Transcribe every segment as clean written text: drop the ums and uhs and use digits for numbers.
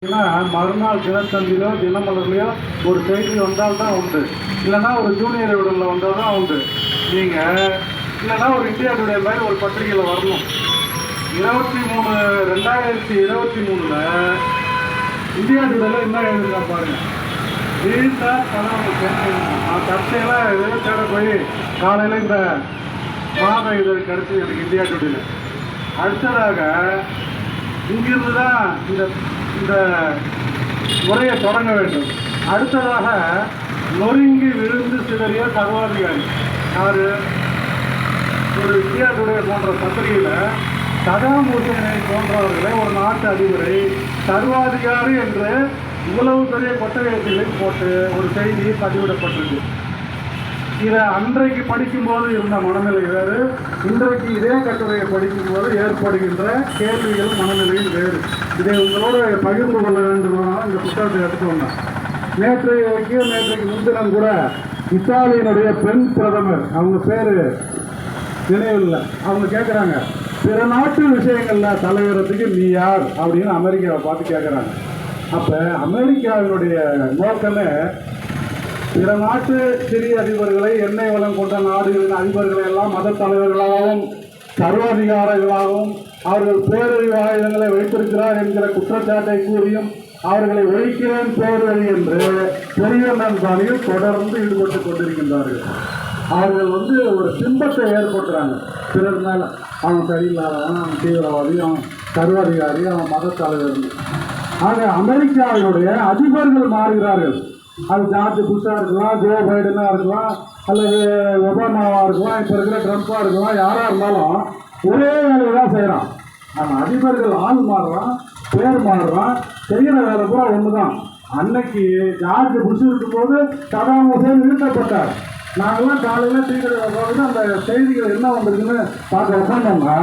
மறுநாள் தினத்தந்திலோ தினமலர்லையோ ஒரு செய்தி வந்தால் தான் உண்டு, இல்லைன்னா ஒரு ஜூனியர் விடலில் வந்தால் தான் உண்டு. நீங்கள் இல்லைன்னா ஒரு இந்தியா டுடே மாதிரி ஒரு பத்திரிகையில் வரணும். 2023 இந்தியா டுடேல என்ன எழுதுங்க பாருங்கள். ரீசாக பணம் நான் தற்செயலாக எதுவும் தேட போய் காலையில் இந்த மாத இதழ் கிடச்சி எனக்கு இந்தியா டுடேல. அடுத்ததாக இங்கிருந்து தான் இந்த முறையை தொடங்க வேண்டும். அடுத்ததாக நொறுங்கி விழுந்து சிதறிய சர்வாதிகாரி யார்? ஒரு இந்தியா டுடே போன்ற பத்திரிகையில் சதாம் ஹுசேனை போன்றவர்களை ஒரு நாட்டு அதிபரை சர்வாதிகாரி என்று இவ்வளவு பெரிய கொட்டகையத்தில் போட்டு ஒரு செய்தி பதிவிடப்பட்டிருக்கு. இதை அன்றைக்கு படிக்கும்போது இருந்த மனநிலை வேறு, இன்றைக்கு இதே கட்டுரையை படிக்கும்போது ஏற்படுகின்ற கேள்விகள் மனநிலையும் வேறு. இதை உங்களோடு பகிர்ந்து கொள்ள வேண்டுமானால் இந்த புத்தகத்தை எடுத்து வந்தேன். நேற்றைக்கு முன்தினம் கூட இத்தாலியினுடைய பெண் பிரதமர், அவங்க பேர் நினைவில்லை, அவங்க கேட்குறாங்க, பிற நாட்டு விஷயங்களில் தலைவரத்துக்கு நீ யார் அப்படின்னு அமெரிக்காவை பார்த்து கேட்குறாங்க. அப்போ அமெரிக்காவினுடைய நோக்கமே பிற நாட்டு சிறிய அதிபர்களை, எண்ணெய் வளம் கொண்ட நாடுகளின் அதிபர்களை எல்லாம் மத தலைவர்களாகவும் சர்வாதிகாரிகளாகவும் அவர்கள் பேரறிவு ஆயுதங்களை வைத்திருக்கிறார் என்கிற குற்றச்சாட்டை கூறியும் அவர்களை ஒழிக்கிறேன் பேரறி என்று பெரிய பாணியில் தொடர்ந்து ஈடுபட்டு கொண்டிருக்கின்றார்கள். அவர்கள் ஒரு சிம்பத்தை ஏற்படுத்துகிறாங்க பிறர் மேலே. அவன் சரியில்லாதவன், அவன் தீவிரவாதி, அவன் சர்வாதிகாரி, அவன் மத தலைவர். ஆக அமெரிக்காவினுடைய அதிபர்கள் மாறுகிறார்கள். அது ஜார்ஜ் புஷ்ஷாக இருக்கலாம், ஜோ பைடனாக இருக்கலாம், அல்லது ஒபாமாவாக இருக்கலாம், இப்போ இருக்கிற ட்ரம்ப்பாக இருக்கலாம், யாராக இருந்தாலும் ஒரே வேலையை தான் செய்கிறான். ஆனால் அதிபர்கள் ஆள் மாறுறான், பேர் மாறுறான், செய்கிற வேலை கூட ஒன்று தான். அன்னைக்கு ஜார்ஜ் புஷ் இருக்கும்போது சதாம் ஹுசேன் நிறுத்தப்பட்டார். நாங்கள்லாம் காலையில் டீக்கடையில் பார்த்து அந்த செய்திகள் என்ன வந்திருக்குன்னு பார்க்க உட்காந்தோம்னா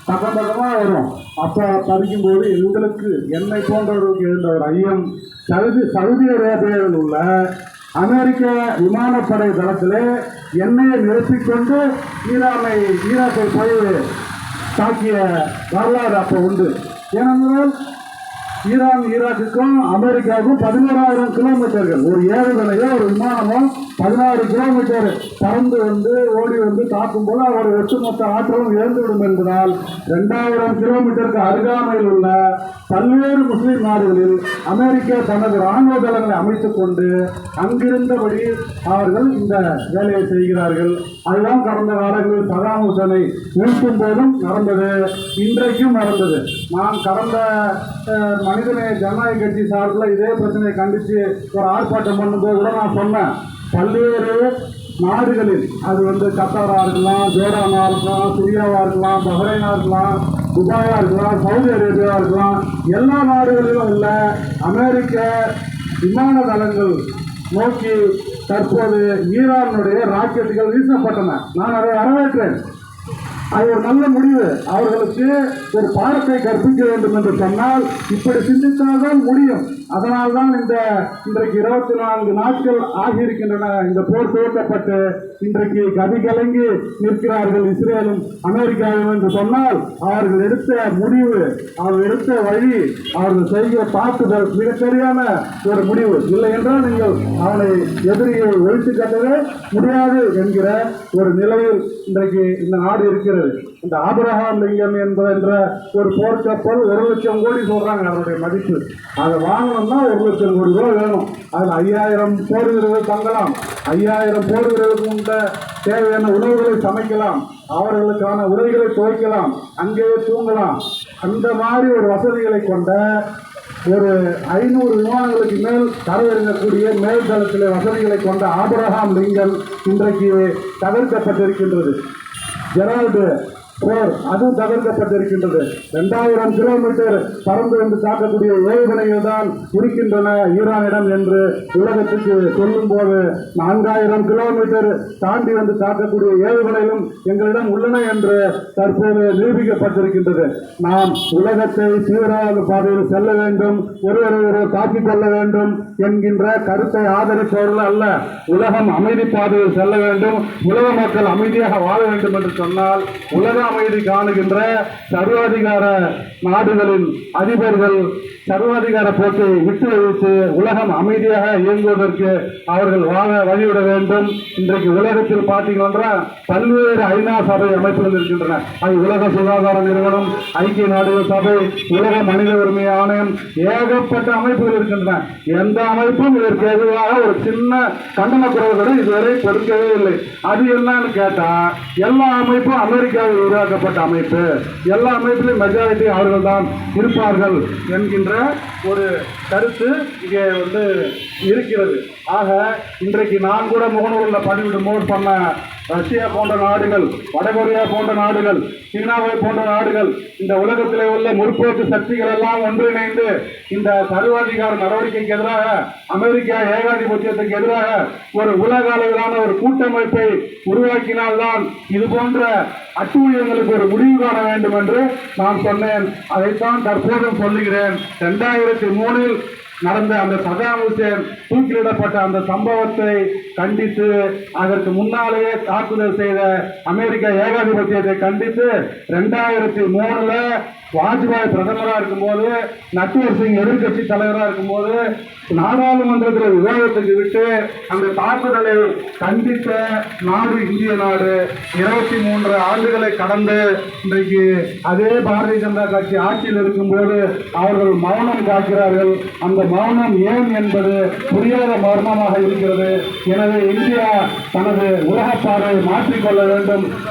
பக்கம் பக்கமாக வரும். அப்போ படிக்கும்போது எங்களுக்கு என்னை போன்றவர்களுக்கு எழுந்த ஒரு ஐயம், சவுதி அரேபியாவில் உள்ள அமெரிக்க விமானப்படை தளத்தில் எண்ணெயை நிரப்பிக்கொண்டு ஈராக்கை போய் தாக்கிய வரலாறு அப்போ உண்டு. ஏனென்றால் ஈராக்குக்கும் அமெரிக்காவுக்கும் 11,000 கிலோமீட்டர்கள். ஒரு ஏவுகணையோ ஒரு விமானமோ 16 கிலோமீட்டர் பறந்து ஓடி தாக்கும்போது அவர் ஒட்டுமொத்த ஆற்றலும் இழந்துவிடும் என்பதால் 2000 கிலோமீட்டருக்கு அருகாமையில் உள்ள பல்வேறு முஸ்லீம் நாடுகளில் அமெரிக்கா தனது இராணுவ தளங்களை அமைத்துக் கொண்டு அங்கிருந்தபடி அவர்கள் இந்த வேலையை செய்கிறார்கள். அதுதான் கடந்த காலங்களில் சதாம் ஹுசேனை வீழ்த்தும் போதும் நடந்தது, இன்றைக்கும் நடந்தது. நான் கடந்த மனிதநேய ஜனநாயக கட்சி சார்பில் இதே பிரச்சனையை கண்டித்து ஒரு ஆர்ப்பாட்டம் பண்ணும்போது கூட நான் சொன்னேன், பல்வேறு நாடுகளில் அது கத்தாராக இருக்கலாம், ஜோர்டானாக இருக்கலாம், சிரியாவாக இருக்கலாம், பஹ்ரைனாக இருக்கலாம், துபாயாக இருக்கலாம், சவுதி அரேபியாவாக இருக்கலாம், எல்லா நாடுகளிலும் உள்ள அமெரிக்க விமான தளங்கள் நோக்கி தற்போது ஈரானுடைய ராக்கெட்டுகள் வீசப்பட்டன. நான் அதை வரவேற்றேன். அது ஒரு நல்ல முடிவு. அவர்களுக்கு ஒரு பாடத்தை கற்பிக்க வேண்டும் என்று சொன்னால் இப்படி சிந்தித்தால்தான் முடியும். அதனால்தான் இன்றைக்கு 24 நாட்கள் ஆகியிருக்கின்றன இந்த போர் துவக்கப்பட்டு. இன்றைக்கு கதி கலங்கி நிற்கிறார்கள் இஸ்ரேலும் அமெரிக்காவும் என்று சொன்னால் அவர்கள் எடுத்த முடிவு, அவர்கள் எடுத்த வழி, அவர்கள் செய்கிற தாக்குதல் மிகச்சரியான ஒரு முடிவு. இல்லை என்றால் நீங்கள் அவனை எதிரியை ஒழித்து கட்டவே முடியாது என்கிற ஒரு நிலையில் இன்றைக்கு இந்த நாடு இருக்கிறது. இந்த ஆபிரகாம் லிங்கன் என்ற ஒரு போர்க்கப்பல் 1,00,000 கோடி சொல்றாங்க அதனுடைய மதிப்பு. அதை வாங்கணும்னா 1,00,000 கோடி ரூபாய் வேணும். அதில் 5000 போர் வீரர்கள் தங்கலாம், 5000 போர் வீரர்களுக்கு தேவையான உணவுகளை சமைக்கலாம், அவர்களுக்கான உடைகளை துவைக்கலாம், அங்கேயே தூங்கலாம். அந்த மாதிரி ஒரு வசதிகளை கொண்ட ஒரு 500 விமானங்களுக்கு மேல் தரவிறங்கக்கூடிய மேல் தளத்திலே வசதிகளை கொண்ட ஆபிரகாம் லிங்கன் இன்றைக்கு தகர்க்கப்பட்டிருக்கின்றது. ஜெரால்டு போர் அதுவும் தகர்க்கப்பட்டிருக்கின்றது. 2000 கிலோமீட்டர் பறந்து தாக்கக்கூடிய ஏவுகணைகள் தான் இருக்கின்றன ஈரானிடம் என்று உலகத்துக்கு சொல்லும் போது 4000 கிலோமீட்டர் தாண்டி தாக்கக்கூடிய ஏவுகணைகளும் எங்களிடம் உள்ளன என்று தற்போது நிரூபிக்கப்பட்டிருக்கின்றது. நாம் உலகத்தை தீவிரவாத பாதையில் செல்ல வேண்டும், ஒருவரை தாக்கிக் கொள்ள வேண்டும் என்கின்ற கருத்தை ஆதரிப்பவர்கள் அல்ல. உலகம் அமைதி பாதையில் செல்ல வேண்டும், உலக மக்கள் அமைதியாக வாழ வேண்டும் என்று சொன்னால் உலக அமைதி காணுகின்ற சர்வாதிகார நாடுகளின் அதிபர்கள் சர்வாதிகார போக்கை விட்டு வைத்து உலகம் அமைதியாக இயங்குவதற்கு அவர்கள் வாழ வழிவிட வேண்டும். இன்றைக்கு உலகத்தில் பார்த்தீங்கன்னா பல்வேறு ஐநா சபை அமைப்புகள் இருக்கின்றன. அது உலக சுகாதார நிறுவனம், ஐக்கிய நாடுகள் சபை, உலக மனித உரிமை ஆணையம், ஏகப்பட்ட அமைப்புகள் இருக்கின்றன. எந்த அமைப்பும் இதற்கு எதிராக ஒரு சின்ன கண்டன குரல் கூட இதுவரை கொடுக்கவே இல்லை. அது என்னன்னு கேட்டா, எல்லா அமைப்பும் அமெரிக்காவில் உருவாக்கப்பட்ட அமைப்பு, எல்லா அமைப்பிலும் மெஜாரிட்டி அவர்கள் தான் இருப்பார்கள் என்கின்ற ஒரு கருத்து இங்கே இருக்கிறது. ஆக இன்றைக்கு நான் கூட முகநூலில் பதிவிடும்போது சொன்ன ரஷ்யா போன்ற நாடுகள், வடகொரியா போன்ற நாடுகள், சீனாவை போன்ற நாடுகள், இந்த உலகத்திலே உள்ள முற்போக்கு சக்திகள் எல்லாம் ஒன்றிணைந்து இந்த சர்வாதிகார நடவடிக்கைக்கு எதிராக, அமெரிக்கா ஏகாதிபத்தியத்துக்கு எதிராக ஒரு உலக அளவிலான ஒரு கூட்டமைப்பை உருவாக்கினால்தான் இது போன்ற அட்டூழியங்களுக்கு ஒரு முடிவு காண வேண்டும் என்று நான் சொன்னேன். அதைத்தான் தற்போதும் சொல்லுகிறேன். 2003 நடந்த அந்த சதாம் ஹுசேன் தூக்கிலிடப்பட்ட அந்த சம்பவத்தை கண்டித்து, அதற்கு முன்னாலேயே தாக்குதல் செய்த அமெரிக்க ஏகாதிபத்தியத்தை கண்டித்து 2003 வாஜ்பாய் பிரதமராக இருக்கும்போது, நட்வர் சிங் எதிர்கட்சி தலைவராக இருக்கும்போது நாடாளுமன்றத்தில் விவாதத்துக்கு விட்டு அந்த தாக்குதலை கண்டித்த நாடு இந்திய நாடு. 23 ஆண்டுகளை கடந்து இன்றைக்கு அதே பாரதிய ஜனதா கட்சி ஆட்சியில் இருக்கும்போது அவர்கள் மௌனம் காக்கிறார்கள். அந்த மௌனம் ஏன் என்பது புரியாத மர்மமாக இருக்கிறது. எனவே இந்தியா தனது உலக பார்வையை மாற்றிக்கொள்ள வேண்டும்.